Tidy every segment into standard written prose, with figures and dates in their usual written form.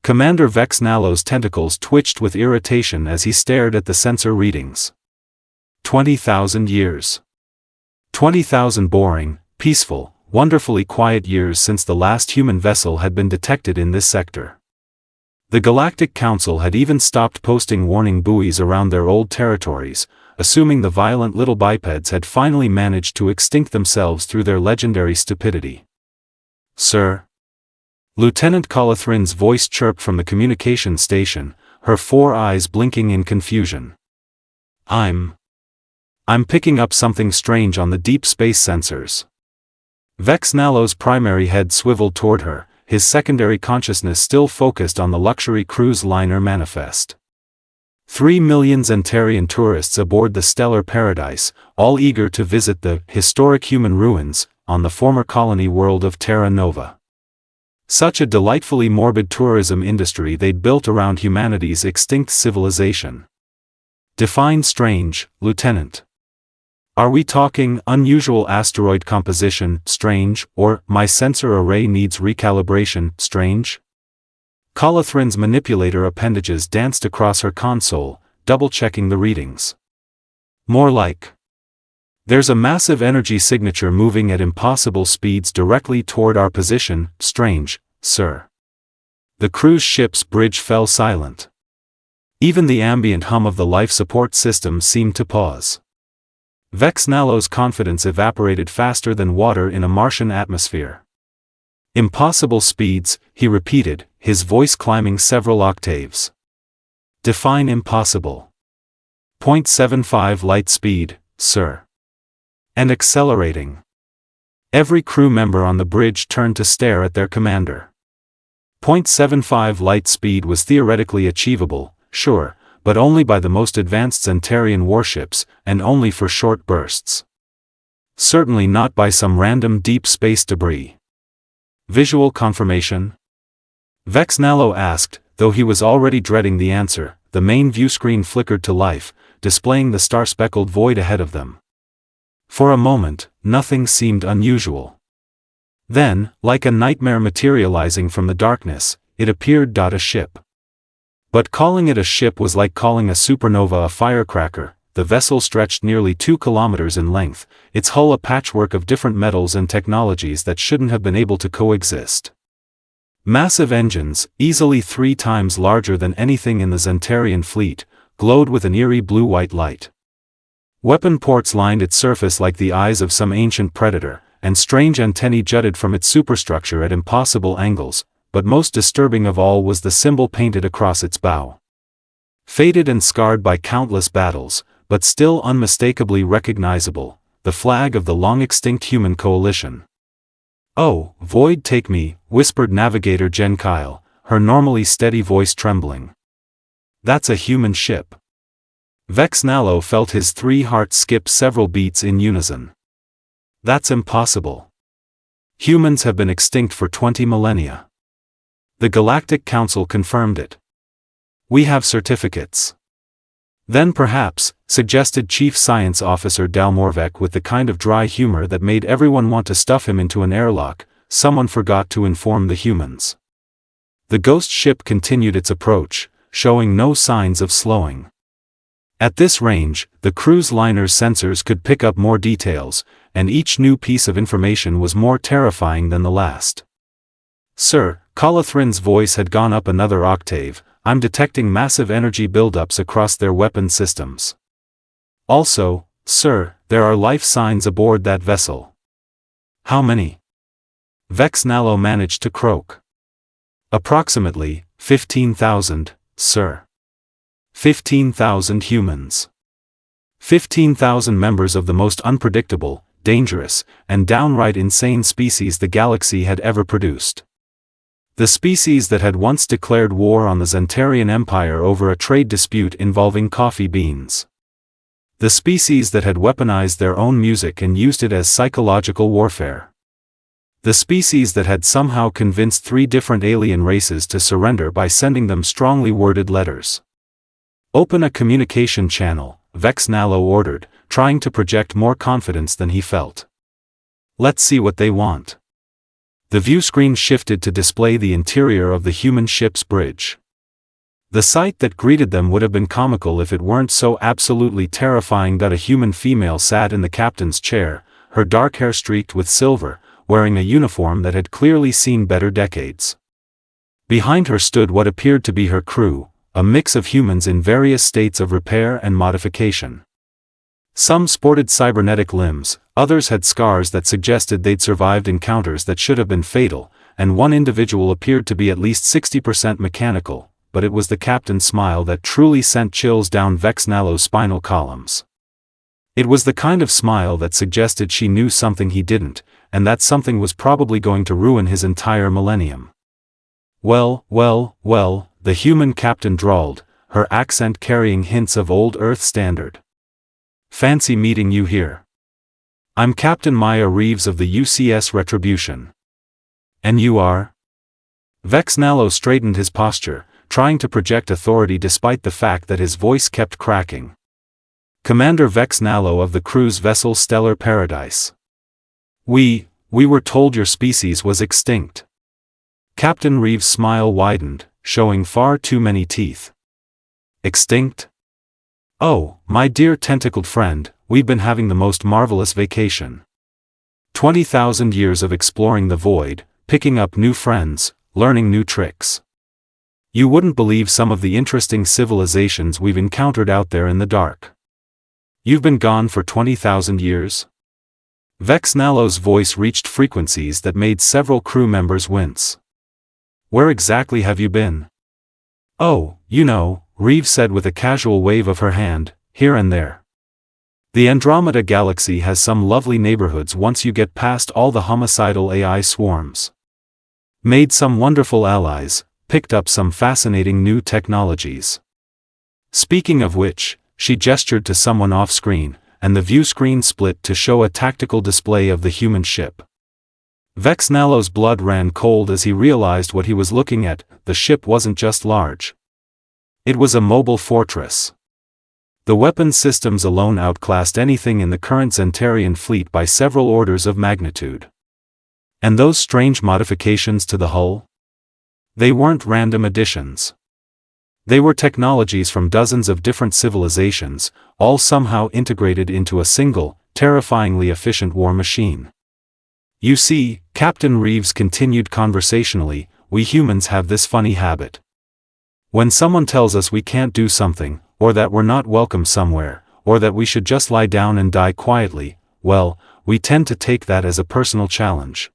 Commander Vex Nalo's tentacles twitched with irritation as he stared at the sensor readings. 20,000 years. 20,000 boring, peaceful, wonderfully quiet years since the last human vessel had been detected in this sector. The Galactic Council had even stopped posting warning buoys around their old territories, assuming the violent little bipeds had finally managed to extinct themselves through their legendary stupidity. "Sir?" Lieutenant Colathrin's voice chirped from the communication station, her 4 eyes blinking in confusion. I'm picking up something strange on the deep space sensors." Vex Nalo's primary head swiveled toward her, his secondary consciousness still focused on the luxury cruise liner Manifest. 3 million Zentarian tourists aboard the stellar paradise, all eager to visit the historic human ruins on the former colony world of Terra Nova. Such a delightfully morbid tourism industry they'd built around humanity's extinct civilization. "Define strange, Lieutenant. Are we talking unusual asteroid composition, strange, or my sensor array needs recalibration, strange?" Colathrin's manipulator appendages danced across her console, double-checking the readings. "More like. There's a massive energy signature moving at impossible speeds directly toward our position, strange, sir." The cruise ship's bridge fell silent. Even the ambient hum of the life support system seemed to pause. Vex Nalo's confidence evaporated faster than water in a Martian atmosphere. "Impossible speeds," he repeated, his voice climbing several octaves. "Define impossible." 0.75 light speed, sir. "And accelerating." Every crew member on the bridge turned to stare at their commander. 0.75 light speed was theoretically achievable, sure, but only by the most advanced Zentarian warships, and only for short bursts. Certainly not by some random deep space debris. "Visual confirmation?" Vex Nalo asked, though he was already dreading the answer. The main viewscreen flickered to life, displaying the star-speckled void ahead of them. For a moment, nothing seemed unusual. Then, like a nightmare materializing from the darkness, it appeared. A ship. But calling it a ship was like calling a supernova a firecracker. The vessel stretched nearly 2 kilometers in length, its hull a patchwork of different metals and technologies that shouldn't have been able to coexist. Massive engines, easily 3 times larger than anything in the Zentarian fleet, glowed with an eerie blue-white light. Weapon ports lined its surface like the eyes of some ancient predator, and strange antennae jutted from its superstructure at impossible angles, but most disturbing of all was the symbol painted across its bow. Faded and scarred by countless battles, but still unmistakably recognizable, the flag of the long-extinct human coalition. "Oh, Void, take me," whispered Navigator Jen Kyle, her normally steady voice trembling. "That's a human ship." Vex Nalo felt his 3 hearts skip several beats in unison. "That's impossible. Humans have been extinct for 20 millennia. The Galactic Council confirmed it. We have certificates." "Then perhaps," suggested Chief Science Officer Dalmorvek with the kind of dry humor that made everyone want to stuff him into an airlock, "someone forgot to inform the humans." The ghost ship continued its approach, showing no signs of slowing. At this range, the cruise liner's sensors could pick up more details, and each new piece of information was more terrifying than the last. "Sir," Colathrin's voice had gone up another octave, "I'm detecting massive energy buildups across their weapon systems. Also, sir, there are life signs aboard that vessel." "How many?" Vex Nalo managed to croak. "Approximately 15,000, sir. 15,000 humans. 15,000 members of the most unpredictable, dangerous, and downright insane species the galaxy had ever produced. The species that had once declared war on the Zentarian Empire over a trade dispute involving coffee beans. The species that had weaponized their own music and used it as psychological warfare. The species that had somehow convinced 3 different alien races to surrender by sending them strongly worded letters. "Open a communication channel," Vex Nalo ordered, trying to project more confidence than he felt. "Let's see what they want." The view screen shifted to display the interior of the human ship's bridge. The sight that greeted them would have been comical if it weren't so absolutely terrifying that a human female sat in the captain's chair, her dark hair streaked with silver, wearing a uniform that had clearly seen better decades. Behind her stood what appeared to be her crew, a mix of humans in various states of repair and modification. Some sported cybernetic limbs, others had scars that suggested they'd survived encounters that should have been fatal, and one individual appeared to be at least 60% mechanical, but it was the captain's smile that truly sent chills down Vexnalo's spinal columns. It was the kind of smile that suggested she knew something he didn't, and that something was probably going to ruin his entire millennium. Well, the human captain drawled, her accent carrying hints of old Earth standard. Fancy meeting you here. I'm Captain Maya Reeves of the UCS Retribution. And you are? Vexnalo straightened his posture, trying to project authority despite the fact that his voice kept cracking. Commander Vexnalo of the cruise vessel Stellar Paradise. We were told your species was extinct. Captain Reeves' smile widened, showing far too many teeth. Extinct? Oh, my dear tentacled friend, we've been having the most marvelous vacation. 20,000 years of exploring the void, picking up new friends, learning new tricks. You wouldn't believe some of the interesting civilizations we've encountered out there in the dark. You've been gone for 20,000 years? Vexnalo's voice reached frequencies that made several crew members wince. Where exactly have you been? Oh, you know, Reeves said with a casual wave of her hand, here and there. The Andromeda Galaxy has some lovely neighborhoods once you get past all the homicidal AI swarms. Made some wonderful allies, picked up some fascinating new technologies. Speaking of which, she gestured to someone off-screen, and the view screen split to show a tactical display of the human ship. Vexnalo's blood ran cold as he realized what he was looking at. The ship wasn't just large. It was a mobile fortress. The weapons systems alone outclassed anything in the current Zentarian fleet by several orders of magnitude. And those strange modifications to the hull? They weren't random additions. They were technologies from dozens of different civilizations, all somehow integrated into a single, terrifyingly efficient war machine. You see, Captain Reeves continued conversationally, we humans have this funny habit. When someone tells us we can't do something, or that we're not welcome somewhere, or that we should just lie down and die quietly, well, we tend to take that as a personal challenge.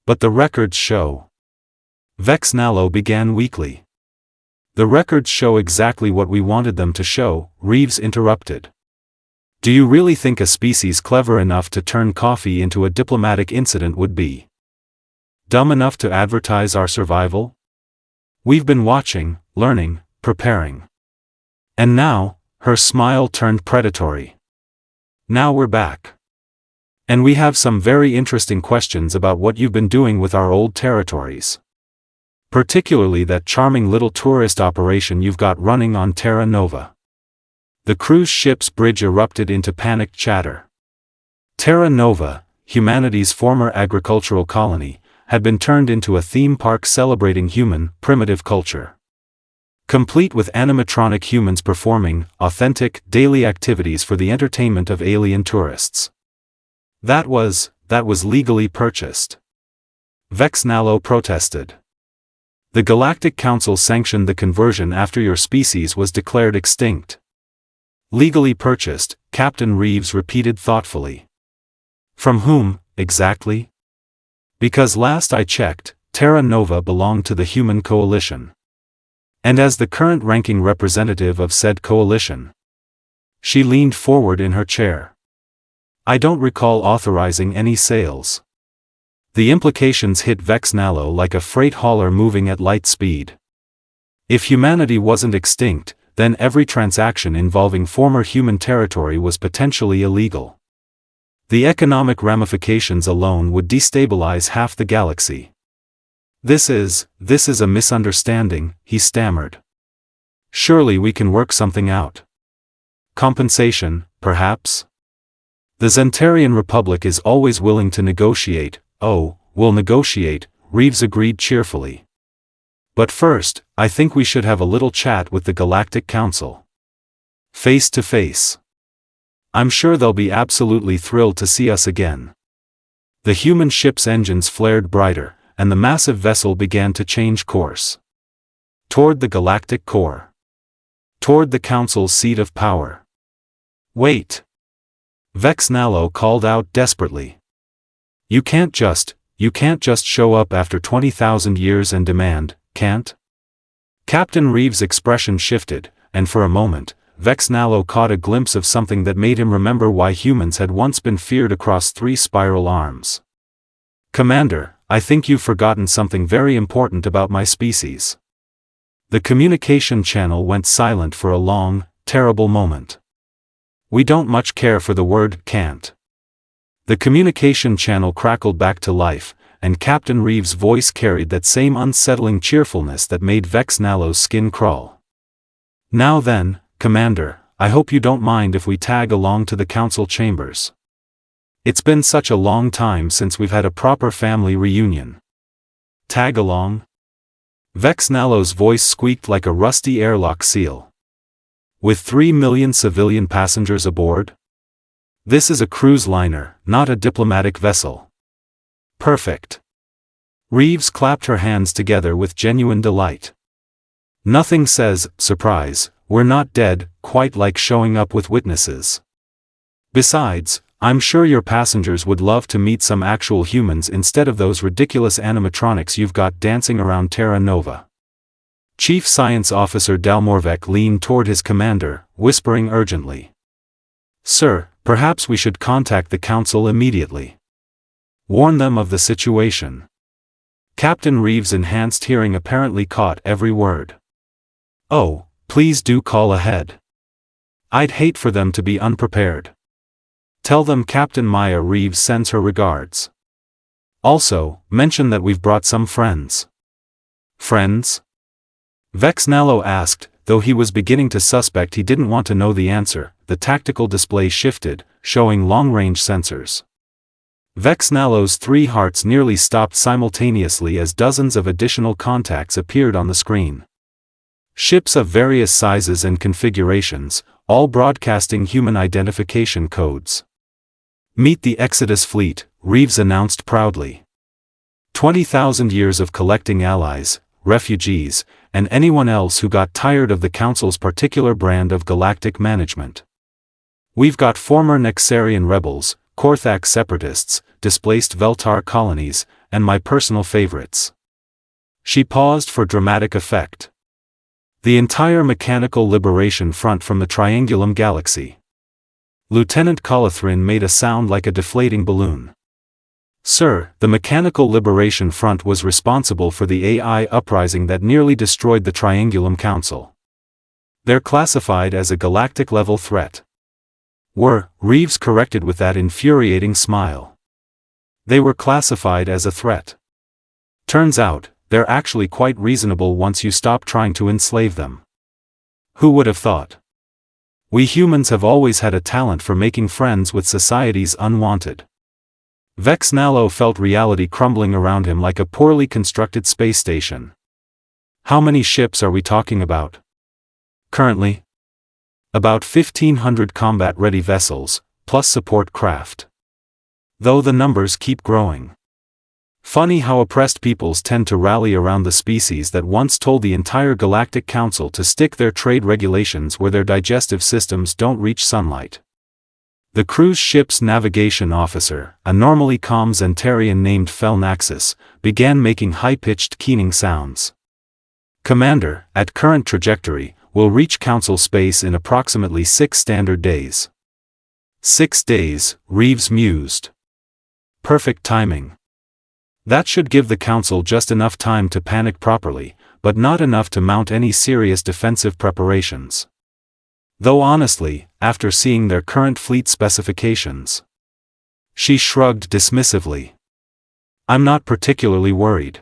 But the records show. Vexnalo began weakly. The records show exactly what we wanted them to show, Reeves interrupted. Do you really think a species clever enough to turn coffee into a diplomatic incident would be dumb enough to advertise our survival? We've been watching, learning, preparing. And now, her smile turned predatory. Now we're back. And we have some very interesting questions about what you've been doing with our old territories. Particularly that charming little tourist operation you've got running on Terra Nova. The cruise ship's bridge erupted into panicked chatter. Terra Nova, humanity's former agricultural colony, had been turned into a theme park celebrating human, primitive culture. Complete with animatronic humans performing authentic, daily activities for the entertainment of alien tourists. That was legally purchased. Vexnalo protested. The Galactic Council sanctioned the conversion after your species was declared extinct. Legally purchased, Captain Reeves repeated thoughtfully. From whom, exactly? Because last I checked, Terra Nova belonged to the Human Coalition. And as the current ranking representative of said coalition. She leaned forward in her chair. I don't recall authorizing any sales. The implications hit Vexnalo like a freight hauler moving at light speed. If humanity wasn't extinct, then every transaction involving former human territory was potentially illegal. The economic ramifications alone would destabilize half the galaxy. This is a misunderstanding, he stammered. Surely we can work something out. Compensation, perhaps? The Zentarian Republic is always willing to negotiate. Oh, we'll negotiate, Reeves agreed cheerfully. But first, I think we should have a little chat with the Galactic Council. Face to face. I'm sure they'll be absolutely thrilled to see us again. The human ship's engines flared brighter, and the massive vessel began to change course. Toward the galactic core. Toward the Council's seat of power. Wait! Vexnalo called out desperately. You can't just show up after 20,000 years and demand, can't? Captain Reeves' expression shifted, and for a moment, Vexnalo caught a glimpse of something that made him remember why humans had once been feared across 3 spiral arms. Commander, I think you've forgotten something very important about my species. The communication channel went silent for a long, terrible moment. We don't much care for the word can't. The communication channel crackled back to life, and Captain Reeves' voice carried that same unsettling cheerfulness that made Vexnalo's skin crawl. Now then, Commander, I hope you don't mind if we tag along to the council chambers. It's been such a long time since we've had a proper family reunion. Tag along? Vexnalo's voice squeaked like a rusty airlock seal. With 3 million civilian passengers aboard? This is a cruise liner, not a diplomatic vessel. Perfect. Reeves clapped her hands together with genuine delight. Nothing says, surprise, we're not dead, quite like showing up with witnesses. Besides, I'm sure your passengers would love to meet some actual humans instead of those ridiculous animatronics you've got dancing around Terra Nova. Chief Science Officer Dalmorvek leaned toward his commander, whispering urgently. Sir, perhaps we should contact the council immediately. Warn them of the situation. Captain Reeves' enhanced hearing apparently caught every word. Oh, please do call ahead. I'd hate for them to be unprepared. Tell them Captain Maya Reeves sends her regards. Also, mention that we've brought some friends. Friends? Vexnalo asked, though he was beginning to suspect he didn't want to know the answer. The tactical display shifted, showing long-range sensors. Vexnalo's 3 hearts nearly stopped simultaneously as dozens of additional contacts appeared on the screen. Ships of various sizes and configurations, all broadcasting human identification codes. Meet the Exodus fleet, Reeves announced proudly. 20,000 years of collecting allies, refugees, and anyone else who got tired of the Council's particular brand of galactic management. We've got former Nexarian rebels, Korthak separatists, displaced Veltar colonies, and my personal favorites. She paused for dramatic effect. The entire Mechanical Liberation Front from the Triangulum Galaxy. Lieutenant Colathrin made a sound like a deflating balloon. Sir, the Mechanical Liberation Front was responsible for the AI uprising that nearly destroyed the Triangulum Council. They're classified as a galactic-level threat. Reeves corrected with that infuriating smile. They were classified as a threat. Turns out, they're actually quite reasonable once you stop trying to enslave them. Who would have thought? We humans have always had a talent for making friends with society's unwanted. Vexnalo felt reality crumbling around him like a poorly constructed space station. How many ships are we talking about? Currently? About 1,500 combat-ready vessels, plus support craft. Though the numbers keep growing. Funny how oppressed peoples tend to rally around the species that once told the entire Galactic Council to stick their trade regulations where their digestive systems don't reach sunlight. The cruise ship's navigation officer, a normally calm Zentarian named Felnaxis, began making high-pitched keening sounds. Commander, at current trajectory, we'll reach Council space in approximately 6 standard days. 6 days, Reeves mused. Perfect timing. That should give the Council just enough time to panic properly, but not enough to mount any serious defensive preparations. Though honestly, after seeing their current fleet specifications. She shrugged dismissively. I'm not particularly worried.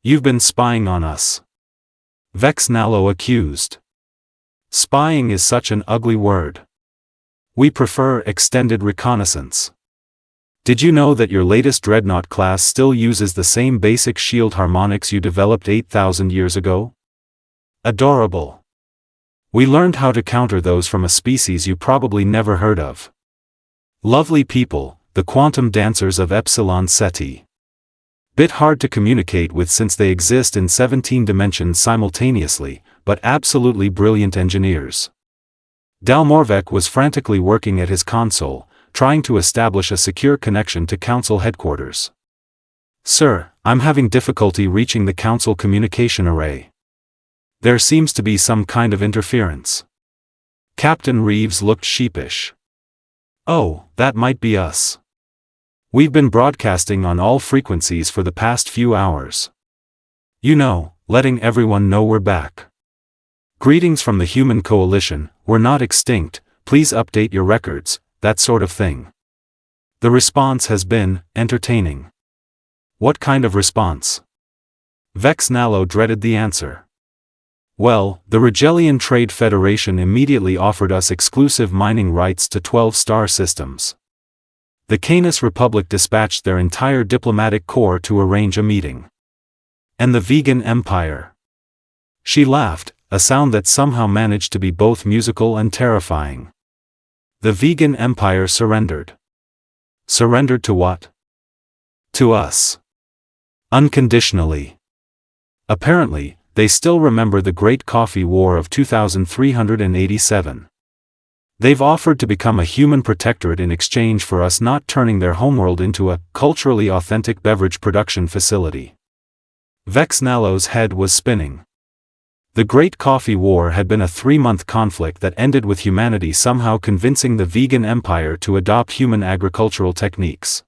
You've been spying on us. Vexnalo accused. Spying is such an ugly word. We prefer extended reconnaissance. Did you know that your latest Dreadnought class still uses the same basic shield harmonics you developed 8,000 years ago? Adorable. We learned how to counter those from a species you probably never heard of. Lovely people, the quantum dancers of Epsilon Ceti. Bit hard to communicate with since they exist in 17 dimensions simultaneously, but absolutely brilliant engineers. Dalmorvek was frantically working at his console, trying to establish a secure connection to Council headquarters. Sir, I'm having difficulty reaching the Council communication array. There seems to be some kind of interference. Captain Reeves looked sheepish. Oh, that might be us. We've been broadcasting on all frequencies for the past few hours. You know, letting everyone know we're back. Greetings from the Human Coalition, we're not extinct, please update your records, that sort of thing. The response has been entertaining. What kind of response? Vex Nalo dreaded the answer. Well, the Regellian Trade Federation immediately offered us exclusive mining rights to 12 star systems. The Canis Republic dispatched their entire diplomatic corps to arrange a meeting. And the Vegan Empire. She laughed, a sound that somehow managed to be both musical and terrifying. The Vegan Empire surrendered. Surrendered to what? To us. Unconditionally. Apparently, they still remember the Great Coffee War of 2387. They've offered to become a human protectorate in exchange for us not turning their homeworld into a culturally authentic beverage production facility. Vex Nalo's head was spinning. The Great Coffee War had been a 3-month conflict that ended with humanity somehow convincing the Vegan Empire to adopt human agricultural techniques.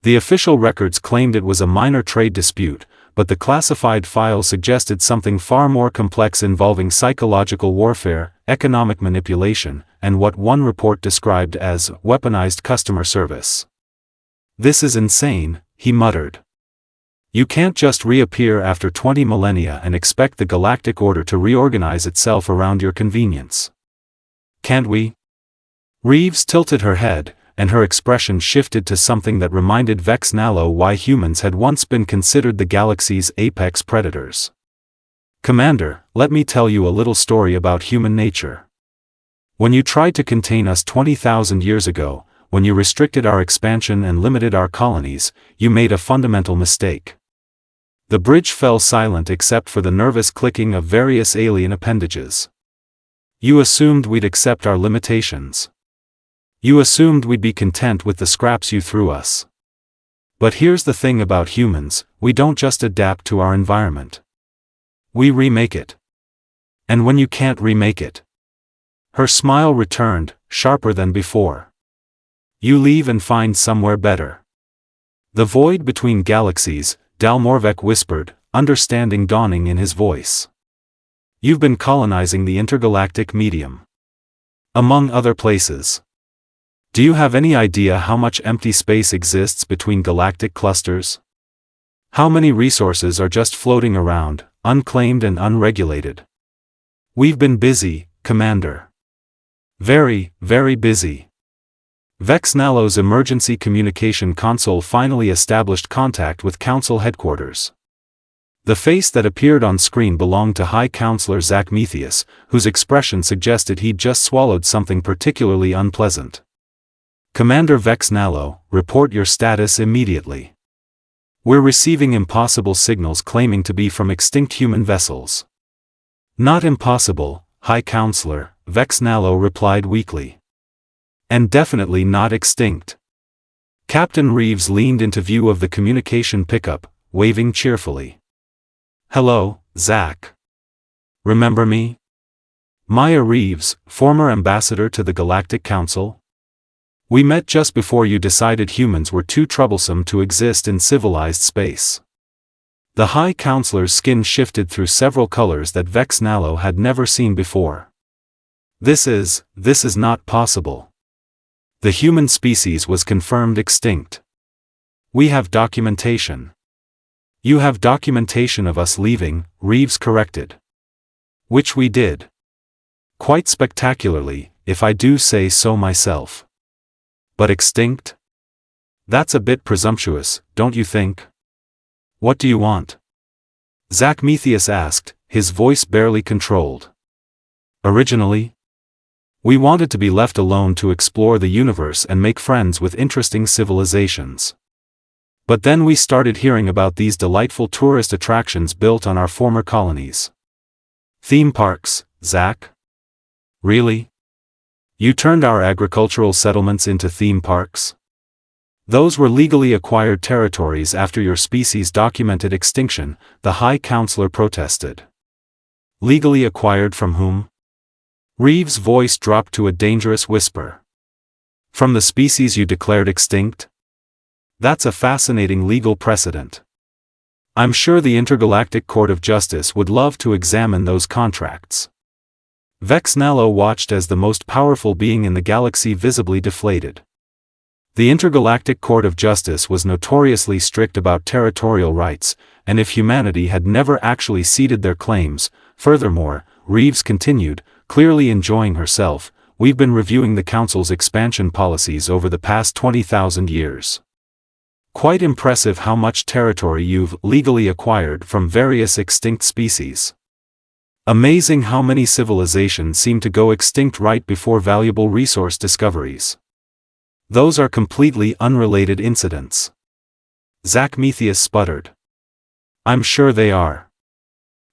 The official records claimed it was a minor trade dispute, but the classified file suggested something far more complex involving psychological warfare, economic manipulation, and what one report described as weaponized customer service. This is insane, he muttered. You can't just reappear after 20 millennia and expect the Galactic Order to reorganize itself around your convenience. Can't we? Reeves tilted her head, and her expression shifted to something that reminded Vex Nalo why humans had once been considered the galaxy's apex predators. Commander, let me tell you a little story about human nature. When you tried to contain us 20,000 years ago, when you restricted our expansion and limited our colonies, you made a fundamental mistake. The bridge fell silent except for the nervous clicking of various alien appendages. You assumed we'd accept our limitations. You assumed we'd be content with the scraps you threw us. But here's the thing about humans, we don't just adapt to our environment. We remake it. And when you can't remake it. Her smile returned, sharper than before. You leave and find somewhere better. The void between galaxies, Dalmorvek whispered, understanding dawning in his voice. You've been colonizing the intergalactic medium. Among other places. Do you have any idea how much empty space exists between galactic clusters? How many resources are just floating around, unclaimed and unregulated? We've been busy, Commander. Very, very busy. Vex Nalo's emergency communication console finally established contact with Council headquarters. The face that appeared on screen belonged to High Counselor Zacmethius, whose expression suggested he'd just swallowed something particularly unpleasant. Commander Vex Nalo, report your status immediately. We're receiving impossible signals claiming to be from extinct human vessels. Not impossible, High Counselor, Vex Nalo replied weakly. And definitely not extinct. Captain Reeves leaned into view of the communication pickup, waving cheerfully. Hello, Zach. Remember me? Maya Reeves, former ambassador to the Galactic Council? We met just before you decided humans were too troublesome to exist in civilized space. The High Counselor's skin shifted through several colors that Vex Nalo had never seen before. This is not possible. The human species was confirmed extinct. We have documentation. You have documentation of us leaving, Reeves corrected. Which we did. Quite spectacularly, if I do say so myself. But extinct? That's a bit presumptuous, don't you think? What do you want? Zacmetheus asked, his voice barely controlled. Originally, we wanted to be left alone to explore the universe and make friends with interesting civilizations. But then we started hearing about these delightful tourist attractions built on our former colonies. Theme parks, Zack? Really? You turned our agricultural settlements into theme parks? Those were legally acquired territories after your species' documented extinction, the High Counselor protested. Legally acquired from whom? Reeves' voice dropped to a dangerous whisper. From the species you declared extinct? That's a fascinating legal precedent. I'm sure the Intergalactic Court of Justice would love to examine those contracts. Vexnalo watched as the most powerful being in the galaxy visibly deflated. The Intergalactic Court of Justice was notoriously strict about territorial rights, and if humanity had never actually ceded their claims, furthermore, Reeves continued, clearly enjoying herself, we've been reviewing the Council's expansion policies over the past 20,000 years. Quite impressive how much territory you've legally acquired from various extinct species. Amazing how many civilizations seem to go extinct right before valuable resource discoveries. Those are completely unrelated incidents. Zacmetheus sputtered. I'm sure they are.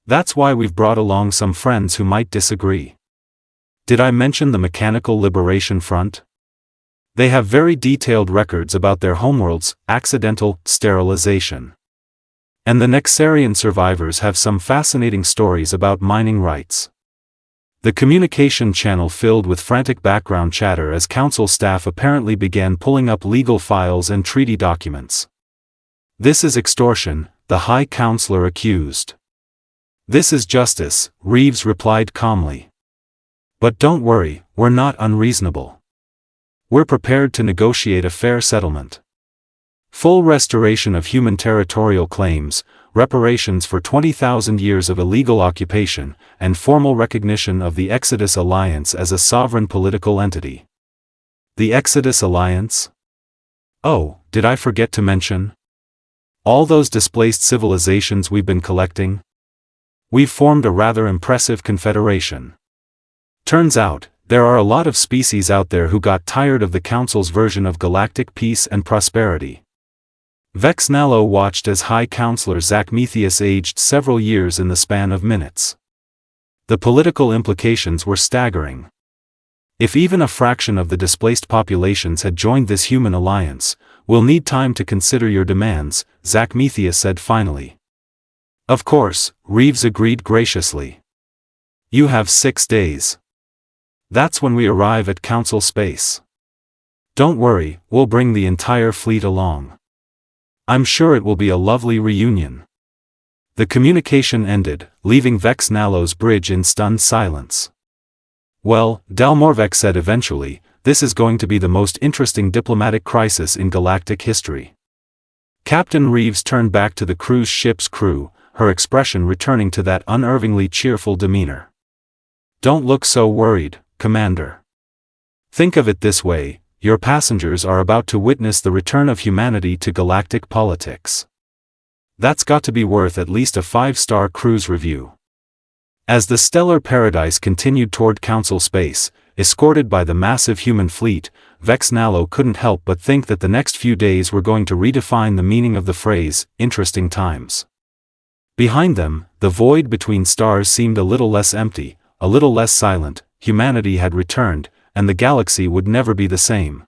That's why we've brought along some friends who might disagree. Did I mention the Mechanical Liberation Front? They have very detailed records about their homeworld's accidental sterilization. And the Nexarian survivors have some fascinating stories about mining rights. The communication channel filled with frantic background chatter as council staff apparently began pulling up legal files and treaty documents. This is extortion, the High Counselor accused. This is justice, Reeves replied calmly. But don't worry, we're not unreasonable. We're prepared to negotiate a fair settlement. Full restoration of human territorial claims, reparations for 20,000 years of illegal occupation, and formal recognition of the Exodus Alliance as a sovereign political entity. The Exodus Alliance? Oh, did I forget to mention? All those displaced civilizations we've been collecting? We've formed a rather impressive confederation. Turns out, there are a lot of species out there who got tired of the Council's version of galactic peace and prosperity. Vexnalo watched as High Counselor Zacmetheus aged several years in the span of minutes. The political implications were staggering. If even a fraction of the displaced populations had joined this human alliance, we'll need time to consider your demands, Zacmetheus said finally. Of course, Reeves agreed graciously. You have 6 days. That's when we arrive at Council space. Don't worry, we'll bring the entire fleet along. I'm sure it will be a lovely reunion. The communication ended, leaving Vexnalo's bridge in stunned silence. Well, Dalmorvek said eventually, this is going to be the most interesting diplomatic crisis in galactic history. Captain Reeves turned back to the cruise ship's crew, her expression returning to that unervingly cheerful demeanor. Don't look so worried, Commander. Think of it this way. Your passengers are about to witness the return of humanity to galactic politics. That's got to be worth at least a 5-star cruise review. As the stellar paradise continued toward Council space, escorted by the massive human fleet, Vexnalo couldn't help but think that the next few days were going to redefine the meaning of the phrase, interesting times. Behind them, the void between stars seemed a little less empty, a little less silent, humanity had returned, and the galaxy would never be the same.